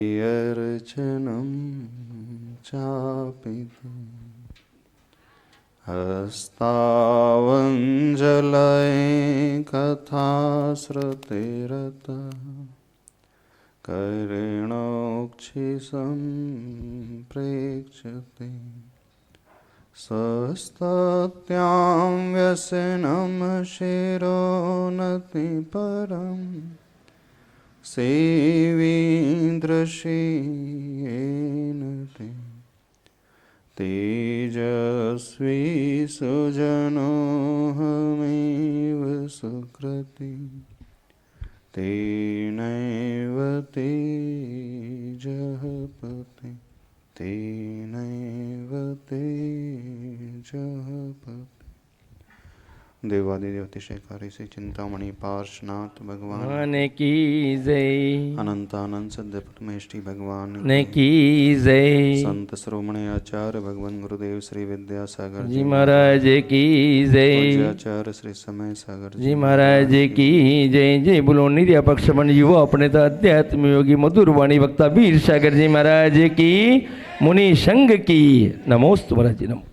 अर्चनं चापितुं हस्तावञ्जलये कथाश्रुतिरतः कर्णोक्षिसम्प्रेक्ष्यते स्वस्तत्यां व्यसनं शिरोनतिपरम् सेवीन्द्रश्रियेण ते तेजस्वी सुजनोऽहमेव सुकृति तेनैव तेजः पते तेनैव तेजः पते। देवादिदेव अतिशयकारी से चिंतामणि पार्श्वनाथ भगवान की जय। अनंतानंद सद्य परमेष्टि भगवान ने की जय। संत श्रोमणी आचार्य भगवान गुरुदेव श्री विद्यासागर जी महाराज की जय। पूज्याचार्य श्री समय सागर जी महाराज की जय। जय बोलो निर्यापक्ष बन युवा अपने अध्यात्म योगी मधुर वाणी वक्ता वीर सागर जी महाराज की मुनि संघ की नमोस्तु महाराज जी। नमो।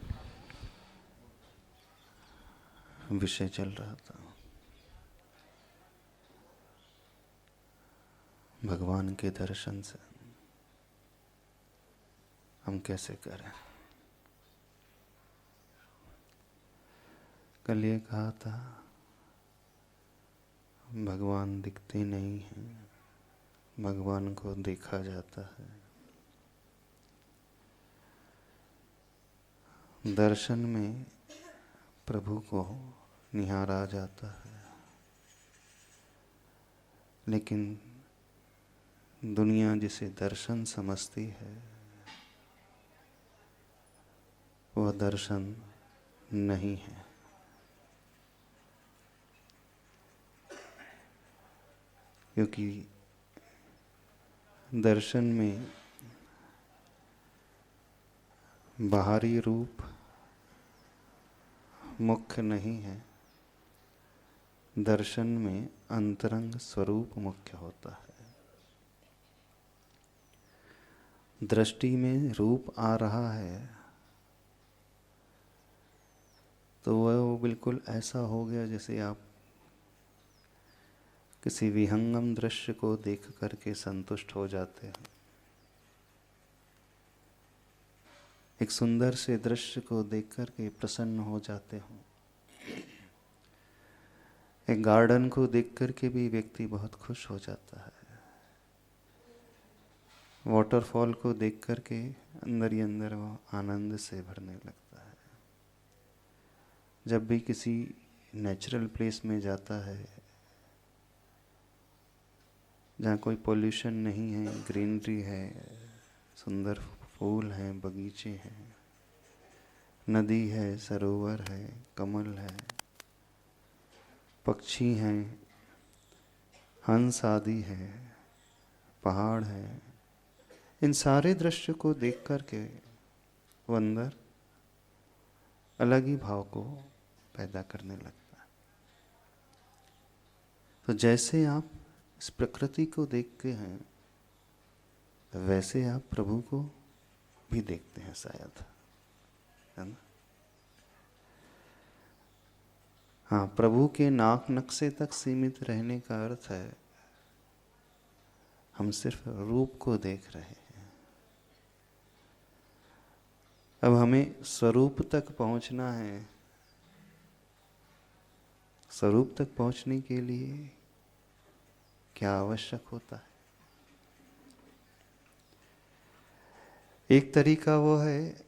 विषय चल रहा था भगवान के दर्शन से हम कैसे करें। कल ये कहा था भगवान दिखते नहीं हैं, भगवान को देखा जाता है। दर्शन में प्रभु को निहारा जाता है, लेकिन दुनिया जिसे दर्शन समझती है वह दर्शन नहीं है। क्योंकि दर्शन में बाहरी रूप मुख्य नहीं है, दर्शन में अंतरंग स्वरूप मुख्य होता है। दृष्टि में रूप आ रहा है तो वह बिल्कुल ऐसा हो गया जैसे आप किसी विहंगम दृश्य को देख करके संतुष्ट हो जाते हैं। एक सुंदर से दृश्य को देख करके प्रसन्न हो जाते हो। एक गार्डन को देख करके भी व्यक्ति बहुत खुश हो जाता है। वाटरफॉल को देख करके अंदर ही अंदर वो आनंद से भरने लगता है। जब भी किसी नेचुरल प्लेस में जाता है जहाँ कोई पोल्यूशन नहीं है, ग्रीनरी है, सुंदर फूल हैं, बगीचे हैं, नदी है, सरोवर है, कमल है, पक्षी हैं, हंस आदि है, पहाड़ है, इन सारे दृश्य को देख करके वो अंदर अलग ही भाव को पैदा करने लगता है। तो जैसे आप इस प्रकृति को देखते हैं वैसे आप प्रभु को भी देखते हैं शायद, है ना। हाँ, प्रभु के नाक नक्शे तक सीमित रहने का अर्थ है हम सिर्फ रूप को देख रहे हैं। अब हमें स्वरूप तक पहुंचना है। स्वरूप तक पहुंचने के लिए क्या आवश्यक होता है? एक तरीका वो है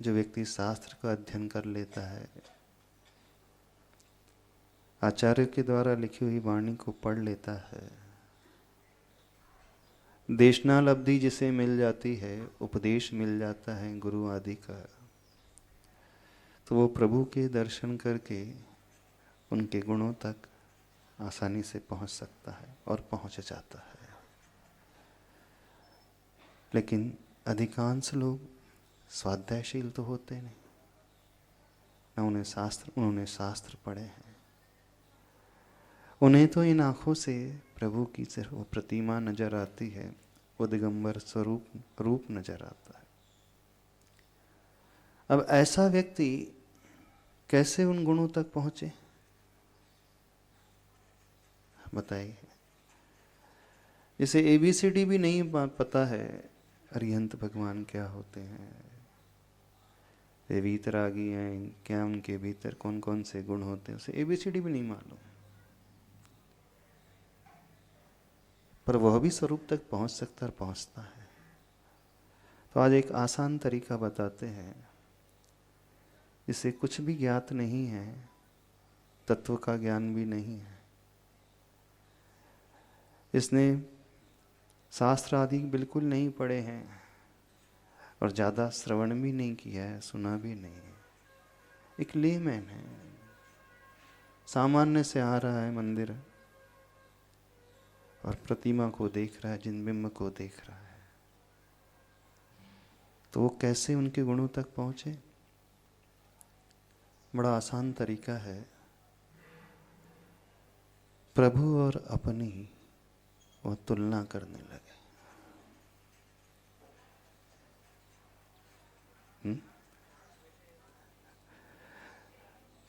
जो व्यक्ति शास्त्र का अध्ययन कर लेता है, आचार्य के द्वारा लिखी हुई वाणी को पढ़ लेता है, देशनालब्धि जिसे मिल जाती है, उपदेश मिल जाता है गुरु आदि का, तो वो प्रभु के दर्शन करके उनके गुणों तक आसानी से पहुंच सकता है और पहुंच जाता है। लेकिन अधिकांश लोग स्वाध्यायशील तो होते नहीं, न उन्होंने शास्त्र पढ़े हैं। उन्हें तो इन आँखों से प्रभु की सिर्फ वो प्रतिमा नजर आती है वो दिगंबर स्वरूप रूप नजर आता है। अब ऐसा व्यक्ति कैसे उन गुणों तक पहुंचे, बताइए। जिसे ABCD भी नहीं पता है, अरिहंत भगवान क्या होते हैं, ये वीतरागी हैं, क्या उनके भीतर कौन कौन से गुण होते हैं, उसे ABCD भी नहीं मालूम, पर वह भी स्वरूप तक पहुंच सकता और पहुंचता है। तो आज एक आसान तरीका बताते हैं, जिसे कुछ भी ज्ञात नहीं है, तत्व का ज्ञान भी नहीं है, इसने शास्त्र आदि बिल्कुल नहीं पढ़े हैं और ज़्यादा श्रवण भी नहीं किया है, सुना भी नहीं है, एक लेमैन है, सामान्य से आ रहा है मंदिर और प्रतिमा को देख रहा है, जिनबिंब को देख रहा है, तो वो कैसे उनके गुणों तक पहुंचे? बड़ा आसान तरीका है, प्रभु और अपनी वो तुलना करने लगे।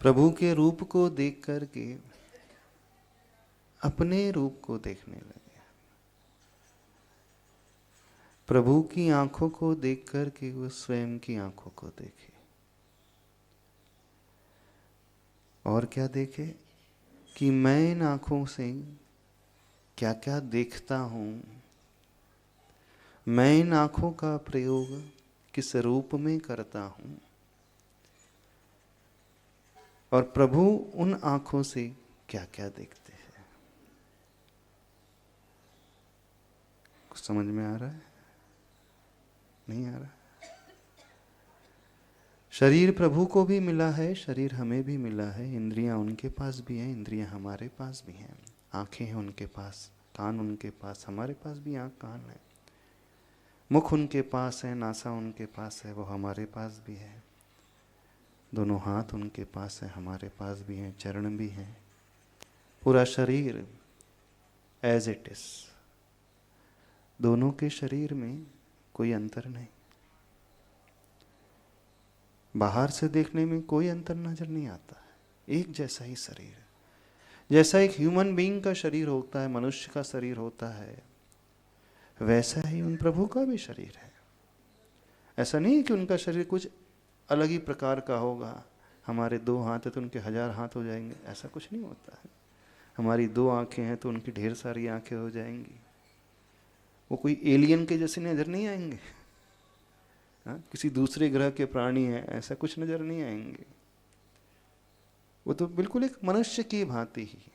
प्रभु के रूप को देख करके अपने रूप को देखने लगे, प्रभु की आंखों को देख करके वो स्वयं की आंखों को देखे, और क्या देखे कि मैं इन आंखों से क्या क्या देखता हूं, मैं इन आंखों का प्रयोग किस रूप में करता हूं, और प्रभु उन आंखों से क्या क्या देखते हैं। कुछ समझ में आ रहा है? नहीं आ रहा? शरीर प्रभु को भी मिला है, शरीर हमें भी मिला है, इंद्रियां उनके पास भी हैं, इंद्रियां हमारे पास भी हैं, आंखें हैं उनके पास, कान उनके पास, हमारे पास भी आंख कान है, मुख उनके पास है, नासा उनके पास है, वो हमारे पास भी है, दोनों हाथ उनके पास है, हमारे पास भी हैं, चरण भी हैं, पूरा शरीर एज इट इज, दोनों के शरीर में कोई अंतर नहीं, बाहर से देखने में कोई अंतर नजर नहीं आता है, एक जैसा ही शरीर। जैसा एक ह्यूमन बीइंग का शरीर होता है, मनुष्य का शरीर होता है, वैसा ही उन प्रभु का भी शरीर है। ऐसा नहीं है कि उनका शरीर कुछ अलग ही प्रकार का होगा, हमारे 2 हाथ है तो उनके 1000 हाथ हो जाएंगे, ऐसा कुछ नहीं होता है। हमारी 2 आंखें हैं तो उनकी ढेर सारी आंखें हो जाएंगी। वो कोई एलियन के जैसे नजर नहीं आएंगे, हाँ? किसी दूसरे ग्रह के प्राणी हैं ऐसा कुछ नजर नहीं आएंगे, वो तो बिल्कुल एक मनुष्य की भांति ही।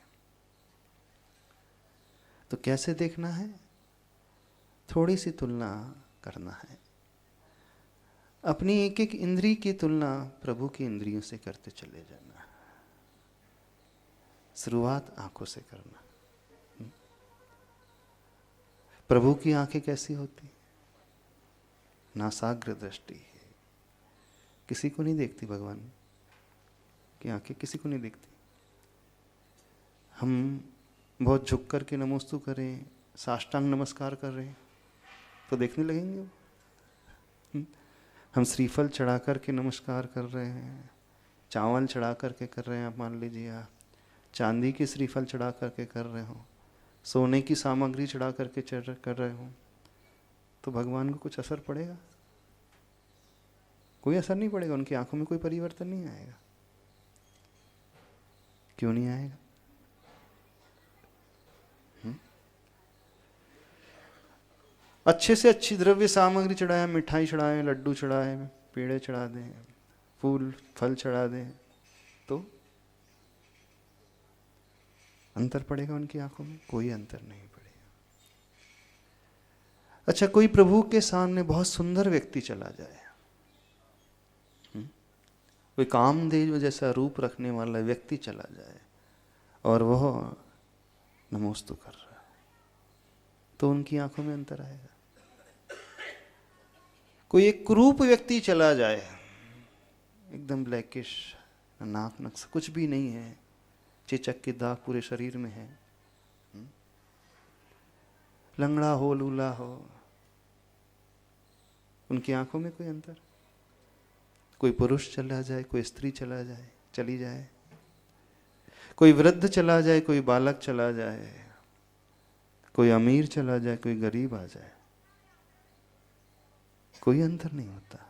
तो कैसे देखना है? थोड़ी सी तुलना करना है, अपनी एक एक इंद्रिय की तुलना प्रभु की इंद्रियों से करते चले जाना। शुरुआत आंखों से करना। प्रभु की आंखें कैसी होती? नासाग्र दृष्टि है, किसी को नहीं देखती, भगवान की आंखें किसी को नहीं देखती। हम बहुत झुक करके नमोस्तु करें, साष्टांग नमस्कार कर रहे हैं तो देखने लगेंगे वो। हम श्रीफल चढ़ा करके नमस्कार कर रहे हैं, चावल चढ़ा करके कर रहे हैं, आप मान लीजिए आप चांदी की श्रीफल चढ़ा करके कर रहे हो, सोने की सामग्री चढ़ा करके कर रहे हो, तो भगवान को कुछ असर पड़ेगा? कोई असर नहीं पड़ेगा, उनकी आंखों में कोई परिवर्तन नहीं आएगा। क्यों नहीं आएगा? अच्छे से अच्छी द्रव्य सामग्री चढ़ाए, मिठाई चढ़ाए, लड्डू चढ़ाए, पेड़े चढ़ा दें, फूल फल चढ़ा दें, तो अंतर पड़ेगा उनकी आंखों में? कोई अंतर नहीं पड़ेगा। अच्छा, कोई प्रभु के सामने बहुत सुंदर व्यक्ति चला जाए, कोई कामदेव जैसा रूप रखने वाला व्यक्ति चला जाए और वह नमोस्तु कर रहा है, तो उनकी आंखों में अंतर आएगा। कोई एक कुरूप व्यक्ति चला जाए, एकदम ब्लैकिश, नाक नक्शा कुछ भी नहीं है, चेचक के दाग पूरे शरीर में है, लंगड़ा हो, लूला हो, उनकी आंखों में कोई अंतर? कोई पुरुष चला जाए, कोई स्त्री चली जाए, कोई वृद्ध चला जाए, कोई बालक चला जाए, कोई अमीर चला जाए, कोई गरीब आ जाए, कोई अंतर नहीं होता।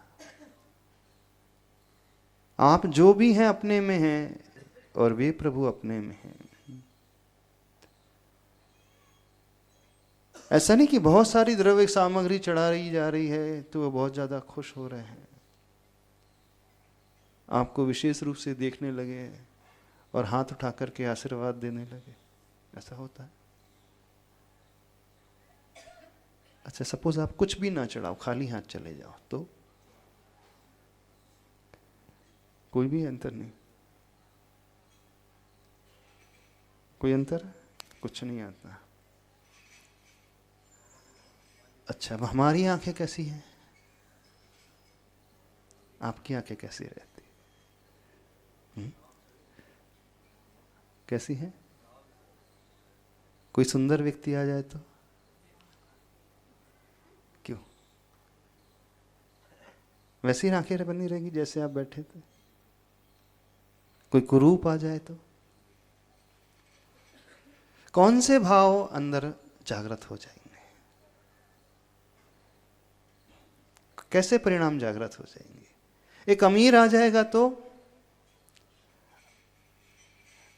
आप जो भी हैं अपने में हैं और वे प्रभु अपने में हैं। ऐसा नहीं कि बहुत सारी द्रव्य सामग्री चढ़ाई जा रही है तो वो बहुत ज्यादा खुश हो रहे हैं, आपको विशेष रूप से देखने लगे और हाथ उठा करके आशीर्वाद देने लगे। ऐसा होता है? अच्छा, सपोज आप कुछ भी ना चढ़ाओ, खाली हाथ चले जाओ, तो कोई भी अंतर नहीं? कोई अंतर? कुछ नहीं आता। अच्छा, अब हमारी आंखें कैसी हैं? आपकी आंखें कैसी रहती? कैसी हैं? कोई सुंदर व्यक्ति आ जाए तो क्यों? वैसी आंखें बनी रहेंगी जैसे आप बैठे थे। कोई कुरूप आ जाए तो कौन से भाव अंदर जागृत हो जाएंगे? कैसे परिणाम जागृत हो जाएंगे? एक अमीर आ जाएगा तो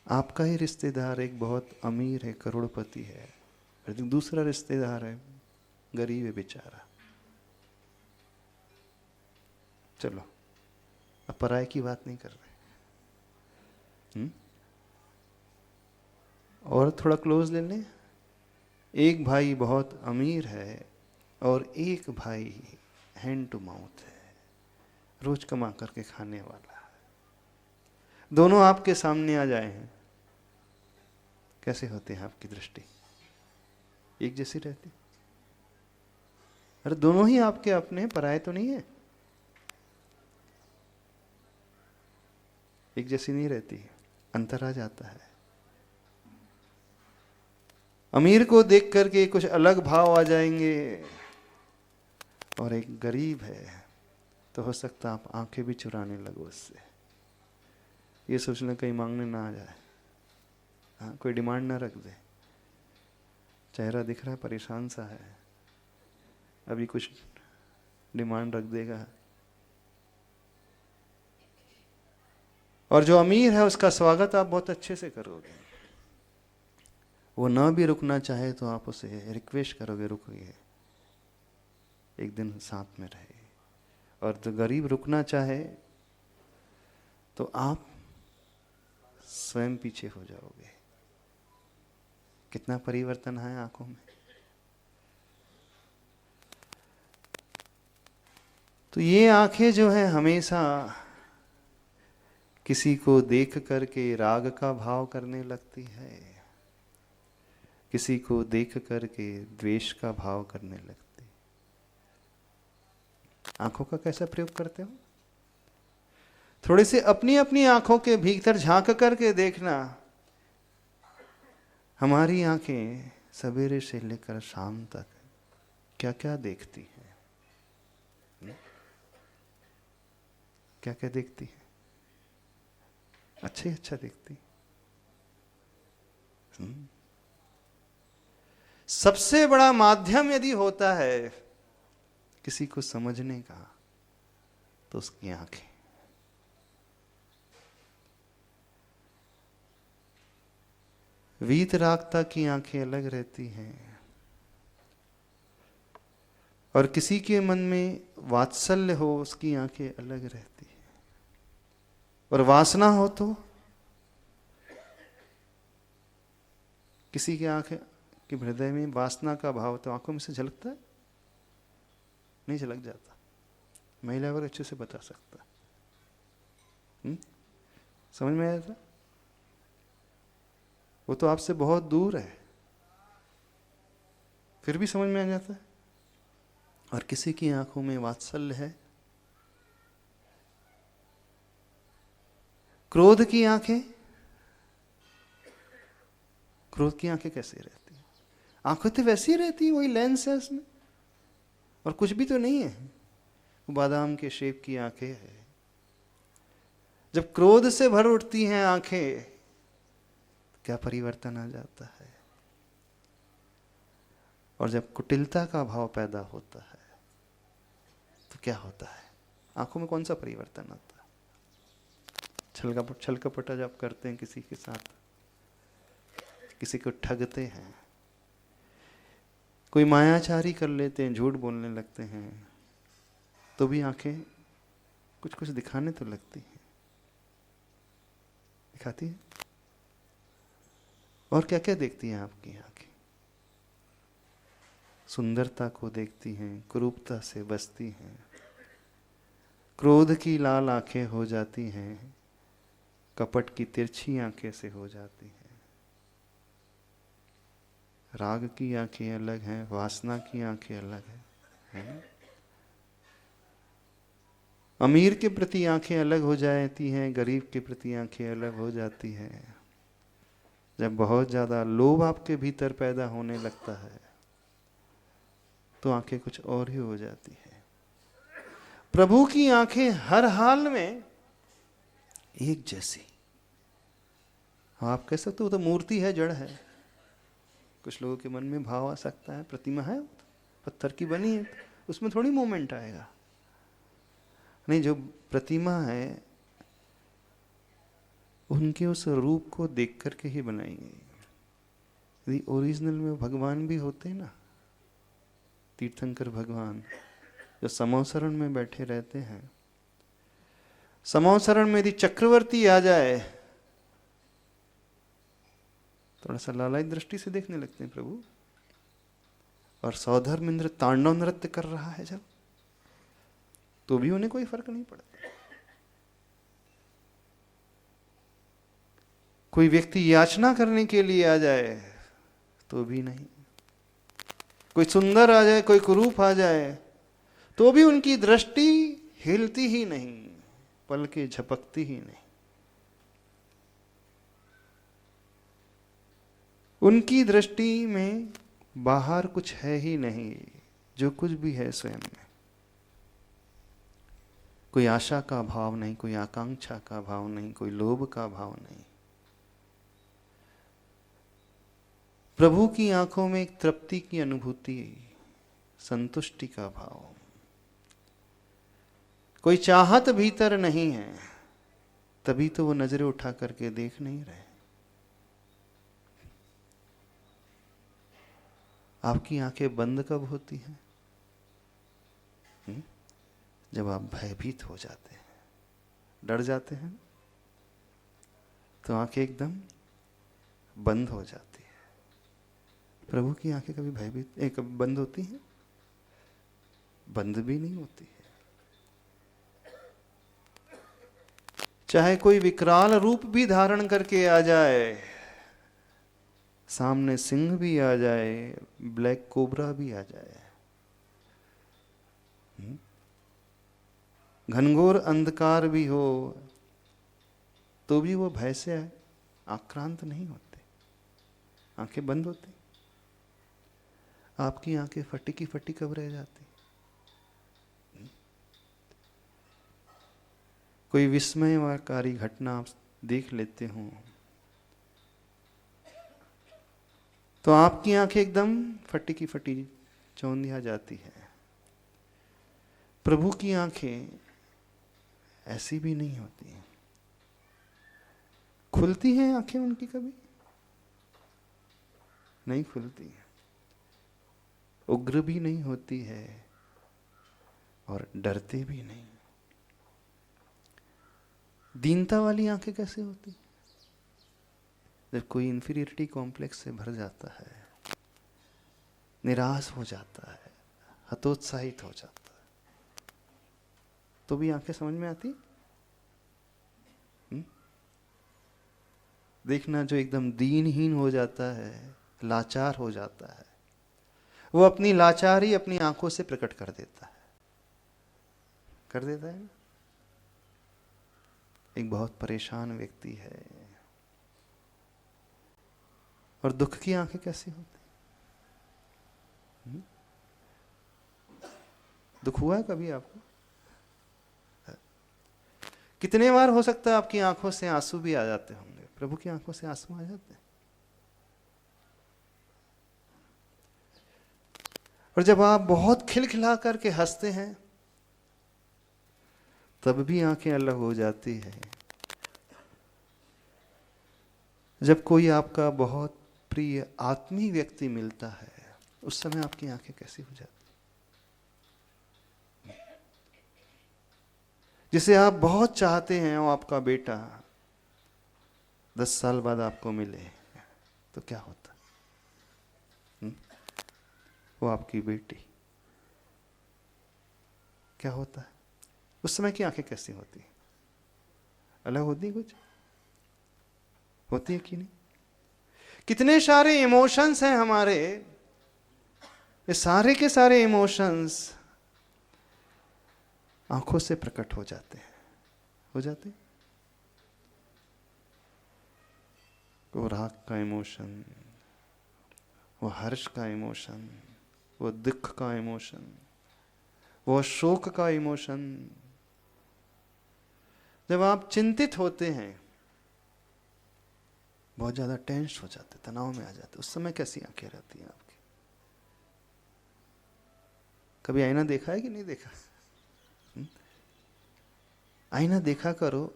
आपका ही रिश्तेदार एक बहुत अमीर है, करोड़पति है, फिर दूसरा रिश्तेदार है गरीब है बेचारा। चलो, अब पराये की बात नहीं कर रहे। और थोड़ा क्लोज ले लें। एक भाई बहुत अमीर है और एक भाई हैंड टू माउथ है, रोज कमा करके खाने वाला है। दोनों आपके सामने आ जाए हैं, कैसे होते हैं आपकी दृष्टि? एक जैसी रहती? अरे दोनों ही आपके अपने, पराये तो नहीं है। एक जैसी नहीं रहती, अंतर आ जाता है। अमीर को देख करके कुछ अलग भाव आ जाएंगे और एक गरीब है तो हो सकता आप आंखें भी चुराने लगो उससे, ये सोचना कहीं मांगने ना आ जाए। हाँ, कोई डिमांड ना रख दे। चेहरा दिख रहा है परेशान सा है, अभी कुछ डिमांड रख देगा। और जो अमीर है उसका स्वागत आप बहुत अच्छे से करोगे। वो ना भी रुकना चाहे तो आप उसे रिक्वेस्ट करोगे, रुकिए, एक दिन साथ में रहे। और जो गरीब रुकना चाहे तो आप स्वयं पीछे हो जाओगे। कितना परिवर्तन है आंखों में। तो ये आंखें जो है हमेशा किसी को देख करके राग का भाव करने लगती है, किसी को देख करके द्वेष का भाव करने लगती। आंखों का कैसा प्रयोग करते हो? थोड़ी सी अपनी अपनी आंखों के भीतर झांक करके देखना, हमारी आंखें सवेरे से लेकर शाम तक क्या क्या देखती हैं। क्या क्या देखती है? अच्छा देखती। सबसे बड़ा माध्यम यदि होता है किसी को समझने का तो उसकी आंखें। वीतरागता की आंखें अलग रहती हैं और किसी के मन में वात्सल्य हो उसकी आंखें अलग रहती हैं, और वासना हो तो किसी के आंखें कि हृदय में वासना का भाव तो आंखों में से झलकता है, नहीं झलक जाता। महिला वर्ग अच्छे से बता सकता। समझ में आया था? वो तो आपसे बहुत दूर है, फिर भी समझ में आ जाता है। और किसी की आंखों में वात्सल्य है। क्रोध की आंखें, क्रोध की आंखें कैसे रहती हैं? आंखें तो वैसी रहती है, वही लेंस है उसमें, और कुछ भी तो नहीं है। वो बादाम के शेप की आंखें हैं। जब क्रोध से भर उठती हैं आंखें, क्या परिवर्तन आ जाता है। और जब कुटिलता का भाव पैदा होता है तो क्या होता है, आंखों में कौन सा परिवर्तन आता है। छल कपट जब करते हैं किसी के साथ, किसी को ठगते हैं, कोई मायाचारी कर लेते हैं, झूठ बोलने लगते हैं, तो भी आंखें कुछ कुछ दिखाने तो लगती हैं, दिखाती है। और क्या क्या देखती हैं आपकी आंखें, सुंदरता को देखती हैं, कुरूपता से बसती हैं, क्रोध की लाल आंखें हो जाती हैं, कपट की तिरछी आंखें से हो जाती हैं, राग की आंखें अलग हैं, वासना की आंखें अलग हैं, अमीर के प्रति आंखें अलग हो जाती हैं, गरीब के प्रति आंखें अलग हो जाती हैं। जब बहुत ज़्यादा लोभ आपके भीतर पैदा होने लगता है तो आंखें कुछ और ही हो जाती है। प्रभु की आंखें हर हाल में एक जैसी। आप कह सकते हो तो मूर्ति है, जड़ है। कुछ लोगों के मन में भाव आ सकता है, प्रतिमा है, पत्थर की बनी है, उसमें थोड़ी मूवमेंट आएगा। नहीं, जो प्रतिमा है उनके उस रूप को देख करके ही बनाएंगे। यदि ओरिजिनल में भगवान भी होते हैं ना, तीर्थंकर भगवान जो समोसरण में बैठे रहते हैं, समोसरण में यदि चक्रवर्ती आ जाए थोड़ा सा लालाई दृष्टि से देखने लगते हैं प्रभु। और सौधर्म इंद्र तांडव नृत्य कर रहा है जब, तो भी उन्हें कोई फर्क नहीं पड़ता। कोई व्यक्ति याचना करने के लिए आ जाए तो भी नहीं, कोई सुंदर आ जाए, कोई कुरूप आ जाए, तो भी उनकी दृष्टि हिलती ही नहीं, पलकें झपकती ही नहीं। उनकी दृष्टि में बाहर कुछ है ही नहीं, जो कुछ भी है स्वयं में। कोई आशा का भाव नहीं, कोई आकांक्षा का भाव नहीं, कोई लोभ का भाव नहीं। प्रभु की आंखों में एक तृप्ति की अनुभूति, संतुष्टि का भाव, कोई चाहत भीतर नहीं है, तभी तो वो नजरें उठा करके देख नहीं रहे। आपकी आंखें बंद कब होती हैं? जब आप भयभीत हो जाते हैं, डर जाते हैं, तो आंखें एकदम बंद हो जाती है। प्रभु की आंखें कभी भयभीत कभी बंद होती हैं? बंद भी नहीं होती है। चाहे कोई विकराल रूप भी धारण करके आ जाए, सामने सिंह भी आ जाए, ब्लैक कोबरा भी आ जाए, घनघोर अंधकार भी हो, तो भी वो भय से आक्रांत नहीं होते, आंखें बंद होती। आपकी आंखें फटी की फटी कब रह जाती? कोई विस्मयकारी घटना आप देख लेते हो तो आपकी आंखें एकदम फटी की फटी चौंधिया जाती है। प्रभु की आंखें ऐसी भी नहीं होती हैं। खुलती हैं आंखें उनकी? कभी नहीं खुलती है। उग्र भी नहीं होती है और डरते भी नहीं। दीनता वाली आंखें कैसे होती? जब कोई इंफीरियरिटी कॉम्प्लेक्स से भर जाता है, निराश हो जाता है, हतोत्साहित हो जाता है, तो भी आंखें समझ में आती? देखना, जो एकदम दीनहीन हो जाता है, लाचार हो जाता है, वो अपनी लाचारी अपनी आंखों से प्रकट कर देता है, कर देता है ना। एक बहुत परेशान व्यक्ति है और दुख की आंखें कैसी होती? दुख हुआ है कभी आपको? कितने बार हो सकता है आपकी आंखों से आंसू भी आ जाते होंगे, प्रभु की आंखों से आंसू आ जाते हैं। और जब आप बहुत खिलखिला करके हंसते हैं तब भी आंखें अलग हो जाती है। जब कोई आपका बहुत प्रिय आत्मीय व्यक्ति मिलता है उस समय आपकी आंखें कैसी हो जाती, जिसे आप बहुत चाहते हैं, वो आपका बेटा 10 साल बाद आपको मिले तो क्या होता? वो आपकी बेटी, क्या होता है उस समय की आंखें कैसी होती है? अलग होती है, कुछ होती है कि नहीं? कितने सारे इमोशंस हैं हमारे, ये सारे के सारे इमोशंस आंखों से प्रकट हो जाते हैं, हो जाते हैं। वो राग का इमोशन, वो हर्ष का इमोशन, वो दुख का इमोशन, वो शोक का इमोशन। जब आप चिंतित होते हैं, बहुत ज्यादा टेंस हो जाते, तनाव में आ जाते, उस समय कैसी आंखें रहती हैं आपकी? कभी आईना देखा है कि नहीं देखा? आईना देखा करो,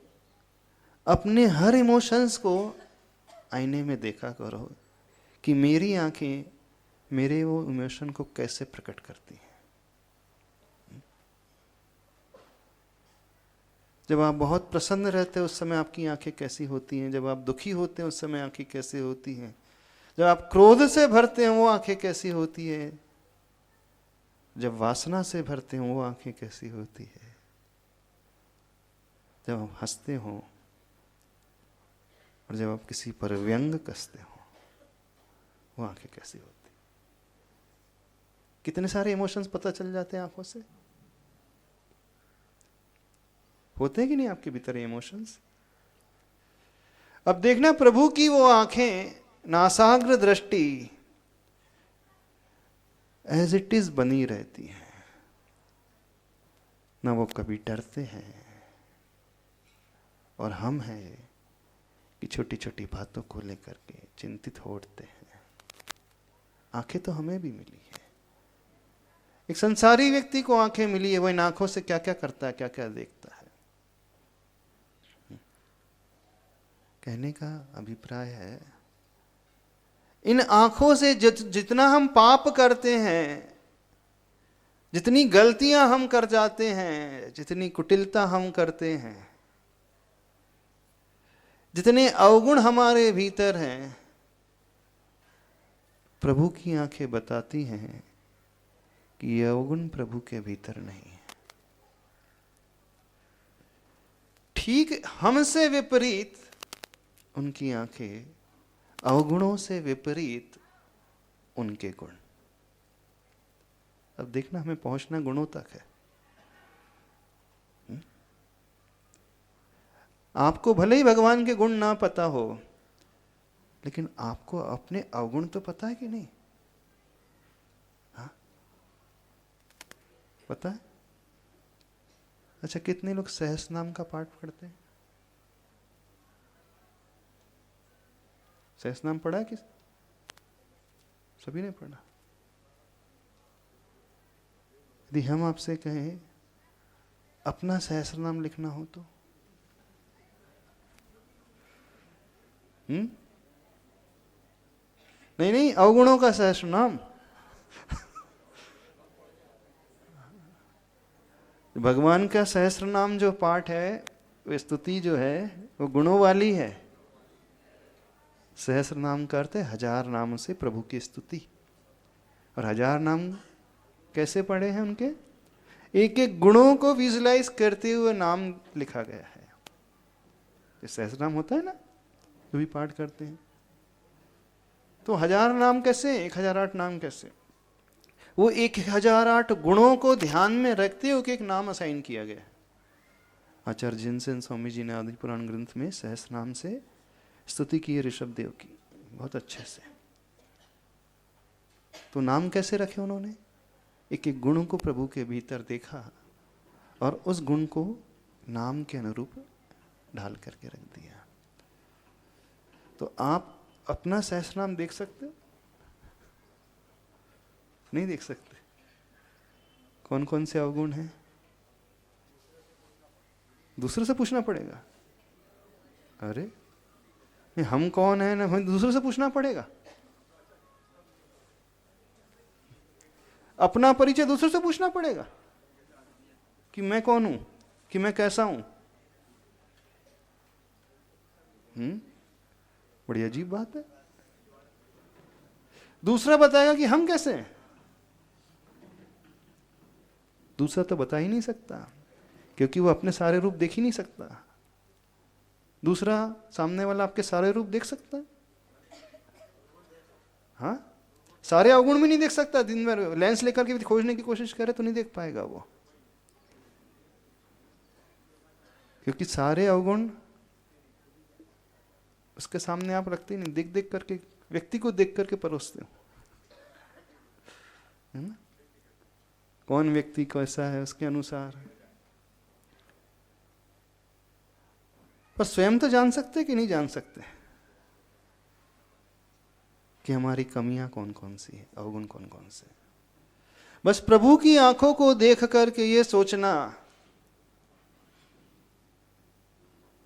अपने हर इमोशंस को आईने में देखा करो कि मेरी आंखें मेरे वो इमोशन को कैसे प्रकट करती हैं। जब आप बहुत प्रसन्न रहते हैं उस समय आपकी आंखें कैसी होती हैं? जब आप दुखी होते हैं उस समय आंखें कैसी होती हैं? जब आप क्रोध से भरते हैं वो आंखें कैसी होती है? जब वासना से भरते हैं वो आंखें कैसी होती है? जब आप हंसते हो और जब आप किसी पर व्यंग कसते हो वो आंखें कैसी होती? कितने सारे इमोशंस पता चल जाते हैं आंखों से। होते हैं कि नहीं आपके भीतर इमोशंस? अब देखना, प्रभु की वो आंखें, नासाग्र दृष्टि एज इट इज बनी रहती है ना। वो कभी डरते हैं और हम हैं कि छोटी छोटी बातों को लेकर के चिंतित हो उठते हैं। आंखें तो हमें भी मिली है। एक संसारी व्यक्ति को आंखें मिली है, वो इन आंखों से क्या क्या करता है, क्या क्या देखता है। कहने का अभिप्राय है, इन आंखों से जितना हम पाप करते हैं, जितनी गलतियां हम कर जाते हैं, जितनी कुटिलता हम करते हैं, जितने अवगुण हमारे भीतर हैं, प्रभु की आंखें बताती हैं कि ये अवगुण प्रभु के भीतर नहीं है। ठीक हमसे विपरीत उनकी आंखें, अवगुणों से विपरीत उनके गुण। अब देखना, हमें पहुंचना गुणों तक है। आपको भले ही भगवान के गुण ना पता हो, लेकिन आपको अपने अवगुण तो पता है कि नहीं? हाँ, पता है? अच्छा, कितने लोग सहस्र नाम का पाठ पढ़ते हैं? सहस्र नाम पढ़ा है किस? सभी ने पढ़ा। यदि हम आपसे कहें अपना सहस्र नाम लिखना हो तो नहीं नहीं, अवगुणों का सहस्र नाम। भगवान का सहस्र नाम जो पाठ है, वो स्तुति जो है, वो गुणों वाली है। सहस्र नाम का अर्थ है 1000 नामों से प्रभु की स्तुति। और 1000 नाम कैसे पढ़े हैं उनके? एक एक गुणों को विजुलाइज करते हुए नाम लिखा गया है। ये सहस्र नाम होता है ना, जो भी पाठ करते हैं, तो 1000 नाम कैसे, 1008 नाम कैसे? वो 1008 गुणों को ध्यान में रखते हुए एक नाम असाइन किया गया है। आचार्य जिनसेन स्वामी जी ने आदि पुराण ग्रंथ में सहस्र नाम से स्तुति की है ऋषभ देव की, बहुत अच्छे से। तो नाम कैसे रखे उन्होंने? एक गुण को प्रभु के भीतर देखा और उस गुण को नाम के अनुरूप ढाल करके रख दिया। तो आप अपना सहस्रनाम देख सकते हो? नहीं देख सकते। कौन कौन से अवगुण हैं? दूसरे से पूछना पड़ेगा। अरे हम कौन है ना, हमें दूसरे से पूछना पड़ेगा। अपना परिचय दूसरे से पूछना पड़ेगा कि मैं कौन हूं, कि मैं कैसा हूं। बड़ी अजीब बात है। दूसरा बताएगा कि हम कैसे हैं। दूसरा तो बता ही नहीं सकता, क्योंकि वो अपने सारे रूप देख ही नहीं सकता। दूसरा सामने वाला आपके सारे रूप देख सकता है? हाँ, सारे अवगुण भी नहीं देख सकता। दिन भर लेंस लेकर के खोजने की कोशिश करे तो नहीं देख पाएगा वो, क्योंकि सारे अवगुण उसके सामने आप रखते ही नहीं। देख देख करके, व्यक्ति को देख करके परोसते हो, है ना? कौन व्यक्ति कैसा है उसके अनुसार। पर स्वयं तो जान सकते कि नहीं जान सकते कि हमारी कमियां कौन कौन सी है, अवगुण कौन कौन से। बस प्रभु की आंखों को देख करके ये सोचना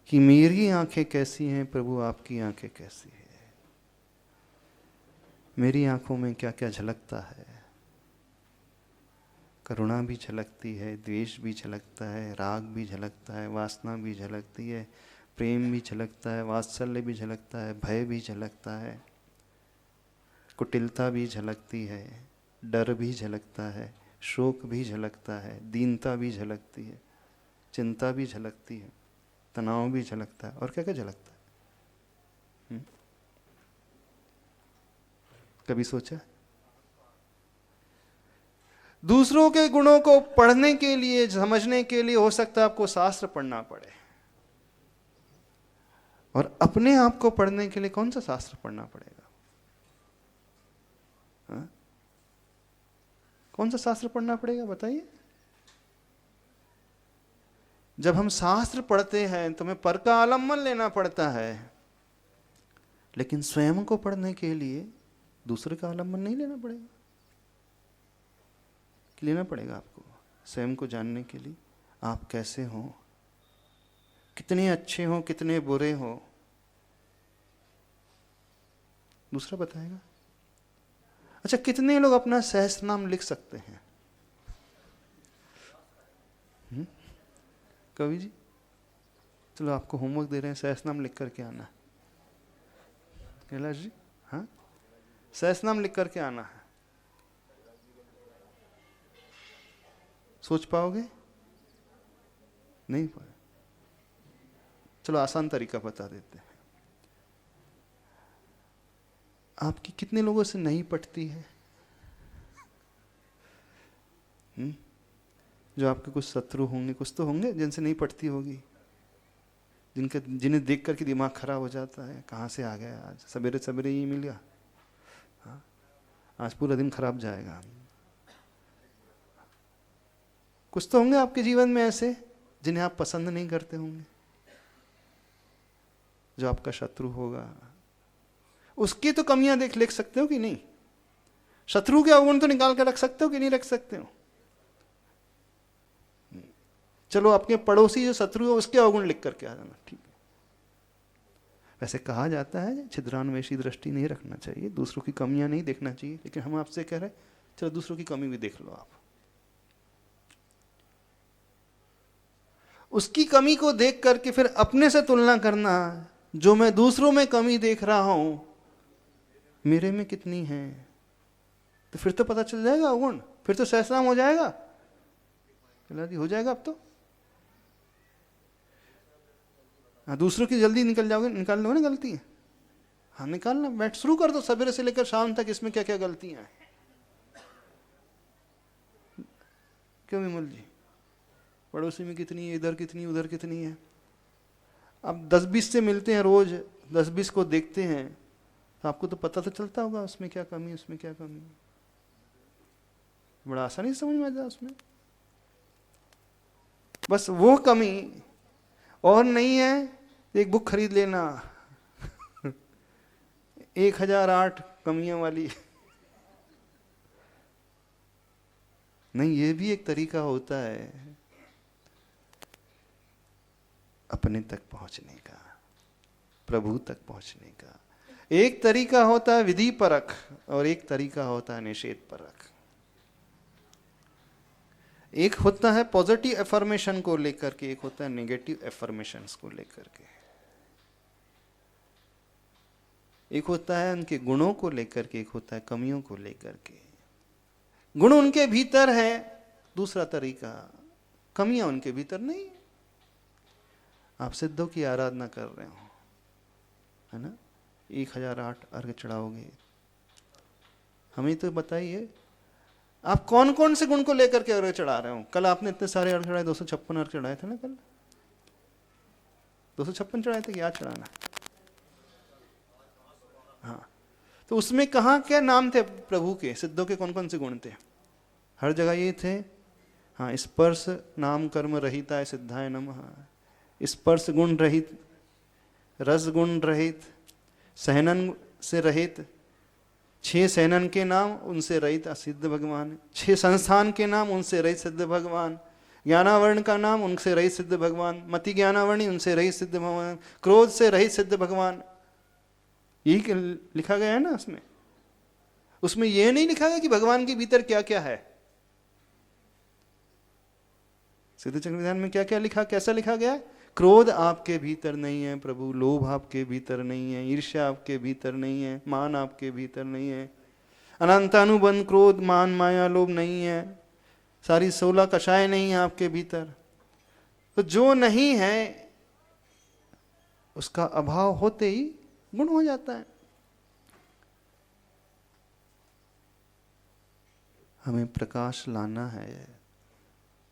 कि मेरी आंखें कैसी हैं, प्रभु आपकी आंखें कैसी है। मेरी आंखों में क्या क्या झलकता है। करुणा भी झलकती है, द्वेष भी झलकता है, राग भी झलकता है, वासना भी झलकती है, प्रेम भी झलकता है, वात्सल्य भी झलकता है, भय भी झलकता है, कुटिलता भी झलकती है, डर भी झलकता है, शोक भी झलकता है, दीनता भी झलकती है, चिंता भी झलकती है, तनाव भी झलकता है, और क्या क्या झलकता है। कभी सोचा? दूसरों के गुणों को पढ़ने के लिए, समझने के लिए हो सकता है आपको शास्त्र पढ़ना पड़े, और अपने आप को पढ़ने के लिए कौन सा शास्त्र पढ़ना पड़ेगा? हा? कौन सा शास्त्र पढ़ना पड़ेगा बताइए? जब हम शास्त्र पढ़ते हैं तो हमें पर का आलम्बन लेना पड़ता है, लेकिन स्वयं को पढ़ने के लिए दूसरे का आलम्बन नहीं लेना पड़ेगा। लेना पड़ेगा आपको स्वयं को जानने के लिए। आप कैसे हो, कितने अच्छे हो, कितने बुरे हो, दूसरा बताएगा। अच्छा, कितने लोग अपना सहस्रनाम लिख सकते हैं? कवि जी, चलो आपको होमवर्क दे रहे हैं, सहस्रनाम लिख करके आना। कैलाश जी, हाँ, सहस्रनाम लिख करके आना है। सोच पाओगे? नहीं पाए? चलो आसान तरीका बता देते हैं। आपकी कितने लोगों से नहीं पटती है? जो आपके कुछ शत्रु होंगे, कुछ तो होंगे जिनसे नहीं पटती होगी, जिन्हें देख करके दिमाग खराब हो जाता है। कहाँ से आ गया आज, सवेरे सवेरे ही मिल गया, हाँ, आज पूरा दिन खराब जाएगा। कुछ तो होंगे आपके जीवन में ऐसे जिन्हें आप पसंद नहीं करते होंगे, जो आपका शत्रु होगा। उसकी तो कमियां लिख सकते हो कि नहीं? शत्रु के अवगुण तो निकाल कर रख सकते हो कि नहीं रख सकते हो? चलो आपके पड़ोसी जो शत्रु है उसके अवगुण लिख करके आ जाना, ठीक है। वैसे कहा जाता है छिद्रान्वेषी दृष्टि नहीं रखना चाहिए, दूसरों की कमियां नहीं देखना चाहिए, लेकिन हम आपसे कह रहे हैं चलो दूसरों की कमी भी देख लो आप। उसकी कमी को देख करके फिर अपने से तुलना करना, जो मैं दूसरों में कमी देख रहा हूं मेरे में कितनी है, तो फिर तो पता चल जाएगा अवगुण, फिर तो सहस्रनाम हो जाएगा। हो जाएगा अब तो। हाँ, दूसरों की जल्दी निकल जाओगे, निकाल लोगे ना गलती है। हाँ, निकालना, बैठ शुरू कर दो सवेरे से लेकर शाम तक, इसमें क्या क्या गलतियां हैं। क्यों विमल जी, पड़ोसी में कितनी है, इधर कितनी, उधर कितनी है। अब 10-20 से मिलते हैं रोज, 10-20 को देखते हैं, तो आपको तो पता तो चलता होगा उसमें क्या कमी, उसमें क्या कमी। बड़ा आसानी से समझ में आ जाए उसमें। बस वो कमी और नहीं है एक बुक खरीद लेना 1008 कमियों वाली। नहीं, ये भी एक तरीका होता है अपने तक पहुंचने का, प्रभु तक पहुंचने का। एक तरीका होता है विधि परक और एक तरीका होता है निषेध परक। एक होता है पॉजिटिव एफर्मेशन को लेकर के, एक होता है नेगेटिव एफर्मेशंस को लेकर के। एक होता है उनके गुणों को लेकर के, एक होता है कमियों को लेकर के। गुण उनके भीतर है, दूसरा तरीका कमियां उनके भीतर नहीं। आप सिद्धों की आराधना कर रहे हो, है ना, 1008 अर्घ चढ़ाओगे, हमें तो बताइए आप कौन कौन से गुण को लेकर के अर्घ चढ़ा रहे हो। कल आपने इतने सारे अर्घ चढ़ाए, 256 अर्घ चढ़ाए थे ना, कल 256 चढ़ाए थे कि आज चढ़ाना। हाँ, तो उसमें कहाँ क्या नाम थे प्रभु के, सिद्धों के कौन कौन से गुण थे? हर जगह ये थे। हाँ, स्पर्श नाम कर्म रहिताय सिद्धाय नमः, स्पर्श गुण रहित, रस गुण रहित, सहनन से रहित, 6 सहनन के नाम उनसे रहित सिद्ध भगवान, 6 संस्थान के नाम उनसे रहित सिद्ध भगवान, ज्ञानावरण का नाम उनसे रहित सिद्ध भगवान, मति ज्ञानावरणी उनसे रहित सिद्ध भगवान, क्रोध से रहित सिद्ध भगवान। यही लिखा गया है ना उसमें। उसमें यह नहीं लिखा गया कि भगवान के भीतर क्या क्या है। सिद्ध चक्र विधान में क्या क्या लिखा, कैसा लिखा गया? क्रोध आपके भीतर नहीं है प्रभु, लोभ आपके भीतर नहीं है, ईर्ष्या आपके भीतर नहीं है, मान आपके भीतर नहीं है, अनंतानुबंध क्रोध मान माया लोभ नहीं है, सारी 16 कषाय नहीं है आपके भीतर। तो जो नहीं है उसका अभाव होते ही गुण हो जाता है। हमें प्रकाश लाना है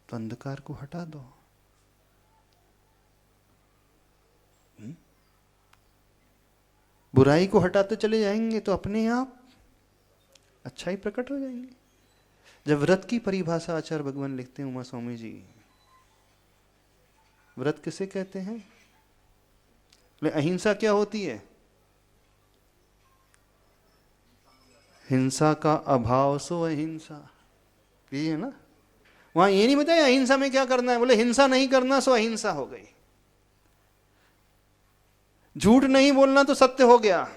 तो अंधकार को हटा दो। बुराई को हटाते चले जाएंगे तो अपने आप अच्छाई प्रकट हो जाएंगे। जब व्रत की परिभाषा आचार्य भगवान लिखते हैं उमा स्वामी जी, व्रत किसे कहते हैं? बोले अहिंसा क्या होती है? हिंसा का अभाव सो अहिंसा, ये है ना। वहां ये नहीं बताया अहिंसा में क्या करना है, बोले हिंसा नहीं करना सो अहिंसा हो गई। झूठ नहीं बोलना तो सत्य हो गया,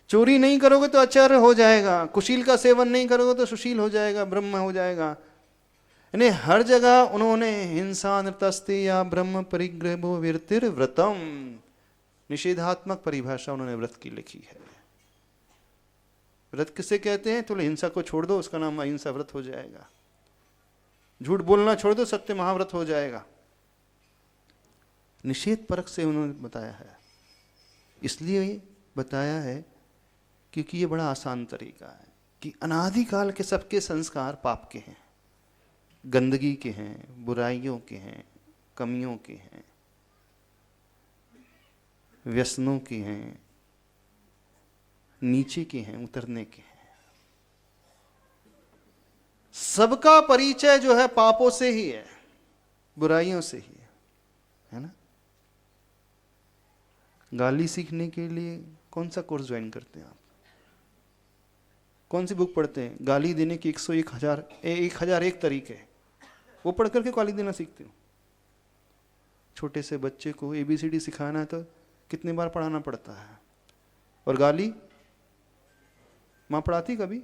चोरी नहीं करोगे तो आचार्य हो जाएगा, कुशील का सेवन नहीं करोगे तो सुशील हो जाएगा, ब्रह्म हो जाएगा। यानी हर जगह उन्होंने हिंसा नृतस्ते या ब्रह्म परिग्रहो विरतिर व्रतम, निषेधात्मक परिभाषा उन्होंने व्रत की लिखी है। व्रत किसे कहते हैं? तो हिंसा को छोड़ दो, उसका नाम अहिंसा व्रत हो जाएगा। झूठ बोलना छोड़ दो, सत्य महाव्रत हो जाएगा। निषेध परक से उन्होंने बताया है। इसलिए बताया है क्योंकि ये बड़ा आसान तरीका है कि अनादिकाल के सबके संस्कार पाप के हैं, गंदगी के हैं, बुराइयों के हैं, कमियों के हैं, व्यसनों के हैं, नीचे के हैं, उतरने के हैं। सबका परिचय जो है पापों से ही है, बुराइयों से ही है ना। गाली सीखने के लिए कौन सा कोर्स ज्वाइन करते हैं आप? कौन सी बुक पढ़ते हैं? गाली देने की 101 तरीके, वो पढ़ करके गाली देना सीखते हो। छोटे से बच्चे को ABCD सिखाना है तो कितने बार पढ़ाना पड़ता है। और गाली माँ पढ़ाती कभी?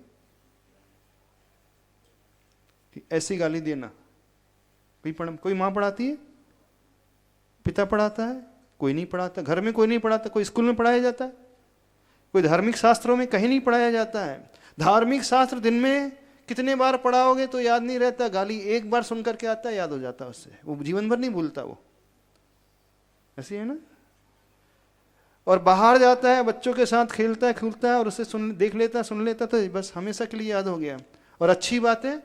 ऐसी गाली देना कोई माँ पढ़ाती है? पिता पढ़ाता है? कोई नहीं पढ़ाता। घर में कोई नहीं पढ़ाता। कोई स्कूल में पढ़ाया जाता है? कोई धार्मिक शास्त्रों में कहीं नहीं पढ़ाया जाता है। धार्मिक शास्त्र दिन में कितने बार पढ़ाओगे तो याद नहीं रहता। गाली एक बार सुन करके आता है, याद हो जाता है उससे, वो जीवन भर नहीं भूलता। वो ऐसी है ना। और बाहर जाता है, बच्चों के साथ खेलता है खूलता है और उसे देख लेता है, सुन लेता, तो बस हमेशा के लिए याद हो गया। और अच्छी बातें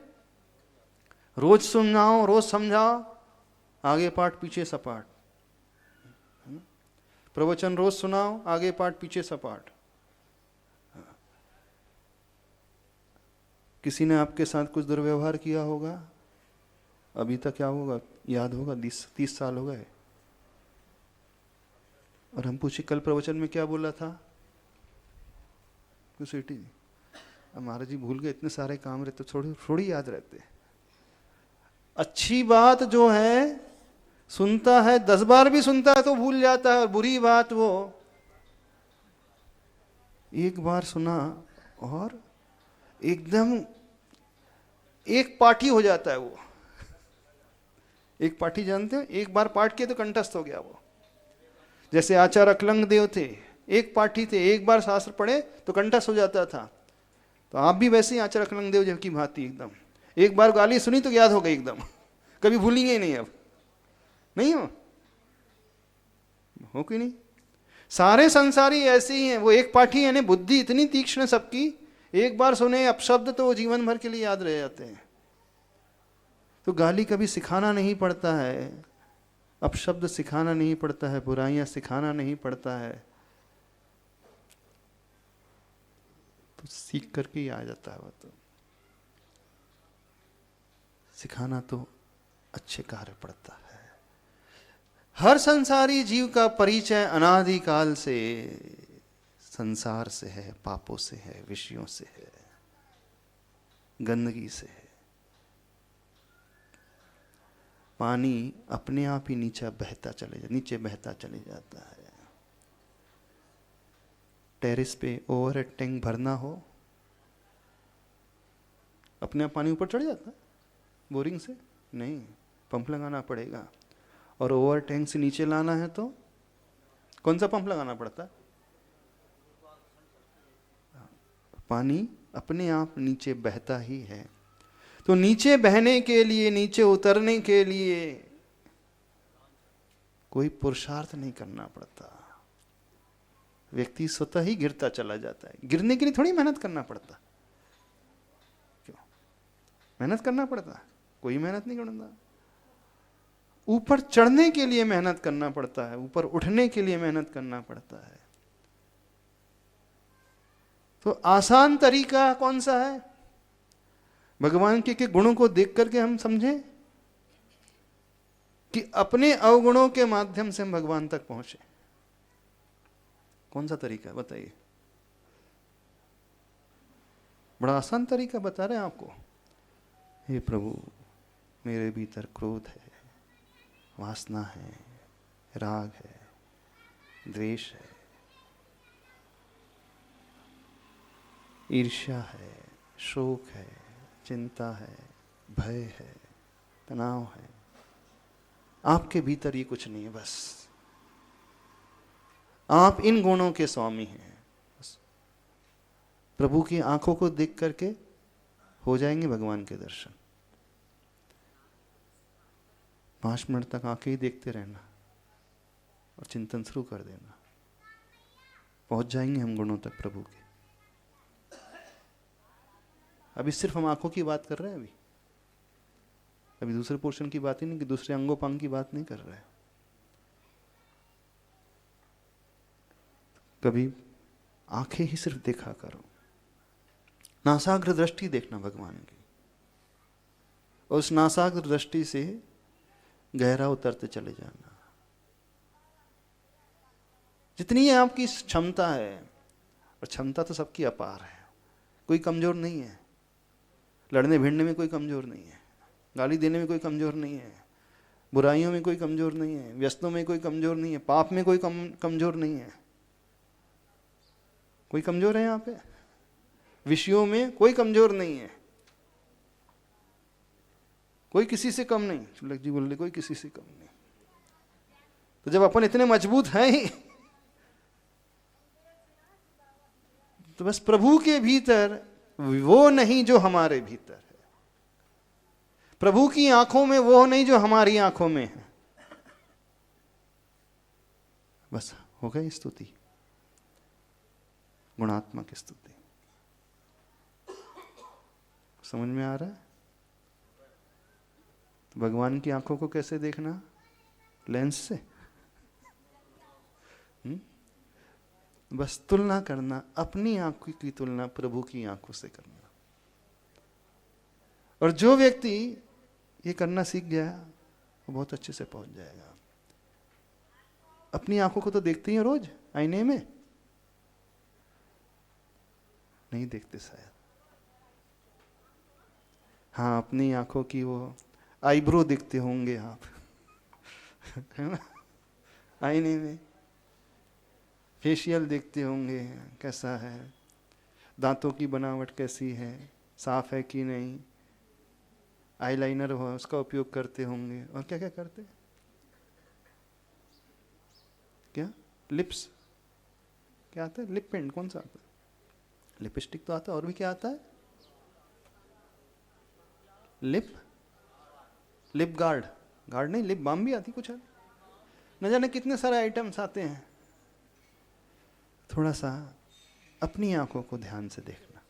रोज सुनाओ, रोज समझाओ, आगे पाठ पीछे सपाट। प्रवचन रोज सुनाओ, आगे पाठ पीछे सपाट। किसी ने आपके साथ कुछ दुर्व्यवहार किया होगा, अभी तक क्या होगा याद होगा, 30 साल हो गए, और हम पूछे कल प्रवचन में क्या बोला था, कुछ महाराज जी भूल गए, इतने सारे काम रहते थोड़ी याद रहते। अच्छी बात जो है सुनता है, 10 बार भी सुनता है तो भूल जाता है, और बुरी बात वो एक बार सुना और एकदम एक पाठी हो जाता है। वो एक पाठी जानते हो, एक बार पाठ किए तो कंठस्थ हो गया वो। जैसे आचार्य अकलंग देव थे, एक पाठी थे, एक बार शास्त्र पढ़े तो कंठस्थ हो जाता था। तो आप भी वैसे ही आचार्य अकलंग देव की भांति एकदम एक बार गाली सुनी तो याद हो गई एकदम, कभी भूलेंगे ही नहीं। अब नहीं हो कि नहीं? सारे संसारी ऐसे ही हैं। वो एक पाठी है, बुद्धि इतनी तीक्ष्ण सबकी, एक बार सुने अपशब्द तो वो जीवन भर के लिए याद रह जाते हैं। तो गाली कभी सिखाना नहीं पड़ता है, अपशब्द सिखाना नहीं पड़ता है, बुराइयां सिखाना नहीं पड़ता है, तो सीख करके ही आ जाता है। वो तो सिखाना तो अच्छे कार्य पड़ता है। हर संसारी जीव का परिचय अनादिकाल से संसार से है, पापों से है, विषयों से है, गंदगी से है। पानी अपने आप ही नीचे बहता चले जाता है। टेरेस पे ओवर टैंक भरना हो, अपने आप पानी ऊपर चढ़ जाता है बोरिंग से? नहीं, पंप लगाना पड़ेगा। और ओवर टैंक से नीचे लाना है तो कौन सा पंप लगाना पड़ता है? पानी अपने आप नीचे बहता ही है। तो नीचे बहने के लिए, नीचे उतरने के लिए कोई पुरुषार्थ नहीं करना पड़ता। व्यक्ति स्वतः ही गिरता चला जाता है। गिरने के लिए थोड़ी मेहनत करना पड़ता। क्यों मेहनत करना पड़ता? कोई मेहनत नहीं करना। ऊपर चढ़ने के लिए मेहनत करना पड़ता है, ऊपर उठने के लिए मेहनत करना पड़ता है। तो आसान तरीका कौन सा है? भगवान के गुणों को देख करके हम समझें कि अपने अवगुणों के माध्यम से हम भगवान तक पहुंचे। कौन सा तरीका है बताइए? बड़ा आसान तरीका बता रहे हैं आपको। हे प्रभु, मेरे भीतर क्रोध है, वासना है, राग है, द्वेष है, ईर्ष्या है, शोक है, चिंता है, भय है, तनाव है। आपके भीतर ये कुछ नहीं है। बस आप इन गुणों के स्वामी हैं। बस प्रभु की आंखों को देख करके हो जाएंगे भगवान के दर्शन। 5 मिनट तक आंखें ही देखते रहना और चिंतन शुरू कर देना, पहुंच जाएंगे हम गुणों तक प्रभु के। अभी सिर्फ हम आंखों की बात कर रहे हैं। अभी दूसरे पोर्शन की बात ही नहीं, कि दूसरे अंगोपांग की बात नहीं कर रहे हैं। कभी आंखें ही सिर्फ देखा करो, नासाग्र दृष्टि देखना भगवान की, और उस नासाग्र दृष्टि से गहरा उतरते चले जाना। जितनी है आपकी क्षमता है, और क्षमता तो सबकी अपार है, कोई कमजोर नहीं है। लड़ने भिड़ने में कोई कमजोर नहीं है, गाली देने में कोई कमजोर नहीं है, बुराइयों में कोई कमजोर नहीं है, व्यसनों में कोई कमजोर नहीं है, पाप में कोई कमजोर नहीं है। कोई कमजोर है यहाँ पे? विषयों में कोई कमजोर नहीं है, कोई किसी से कम नहीं। चुलक जी बोल रहे कोई किसी से कम नहीं। तो जब अपन इतने मजबूत हैं ही, तो बस प्रभु के भीतर वो नहीं जो हमारे भीतर है। प्रभु की आंखों में वो नहीं जो हमारी आंखों में है। बस हो गई स्तुति, गुणात्मक स्तुति। समझ में आ रहा है? तो भगवान की आंखों को कैसे देखना? लेंस से। बस तुलना करना, अपनी आंखों की तुलना प्रभु की आंखों से करना। और जो व्यक्ति ये करना सीख गया, वो बहुत अच्छे से पहुंच जाएगा। अपनी आंखों को तो देखते ही हो रोज आईने में? नहीं देखते शायद। हाँ, अपनी आंखों की वो आईब्रो देखते होंगे आप, है ना, आईने में। फेशियल देखते होंगे कैसा है, दांतों की बनावट कैसी है, साफ है कि नहीं, आईलाइनर हो उसका उपयोग करते होंगे, और क्या क्या करते, क्या लिप्स, क्या आता है, लिप पेंट कौन सा आता है, लिपस्टिक तो आता है, और भी क्या आता है, लिप गार्ड, गार्ड नहीं, लिप बाम भी आती कुछ है, न जाने कितने सारे आइटम्स आते हैं। थोड़ा सा अपनी आंखों को ध्यान से देखना।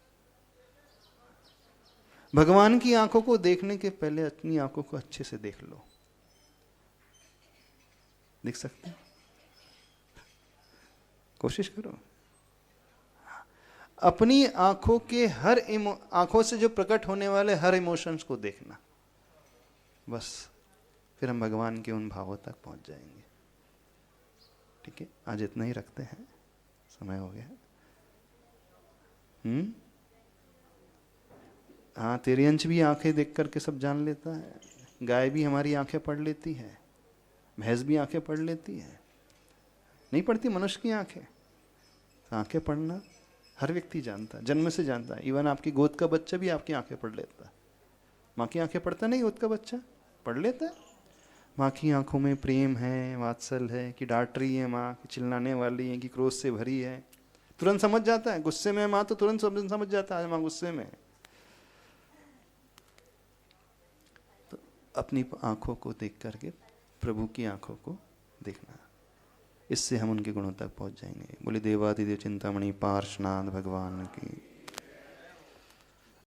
भगवान की आंखों को देखने के पहले अपनी आंखों को अच्छे से देख लो। देख सकते हैं? कोशिश करो। अपनी आंखों के आंखों से जो प्रकट होने वाले हर इमोशंस को देखना, बस फिर हम भगवान के उन भावों तक पहुंच जाएंगे। ठीक है, आज इतना ही रखते हैं, समय हो गया। हाँ, तेरी अंश भी आंखें देख करके सब जान लेता है। गाय भी हमारी आंखें पढ़ लेती है, भैंस भी आंखें पढ़ लेती है। नहीं पढ़ती मनुष्य की आंखें? तो आंखें पढ़ना हर व्यक्ति जानता है, जन्म से जानता है। इवन आपकी गोद का बच्चा भी आपकी आंखें पढ़ लेता है। माँ की आंखें पढ़ता नहीं, गोद का बच्चा पढ़ लेता है। माँ की आंखों में प्रेम है, वात्सल्य है, कि डांट रही है माँ, कि चिल्लाने वाली है, कि क्रोध से भरी है, तुरंत समझ जाता है। गुस्से में माँ तो तुरंत समझ जाता है माँ गुस्से में। तो अपनी आंखों को देख करके प्रभु की आंखों को देखना, इससे हम उनके गुणों तक पहुंच जाएंगे। बोले देवादिदेव चिंतामणि पार्श्वनाथ भगवान की।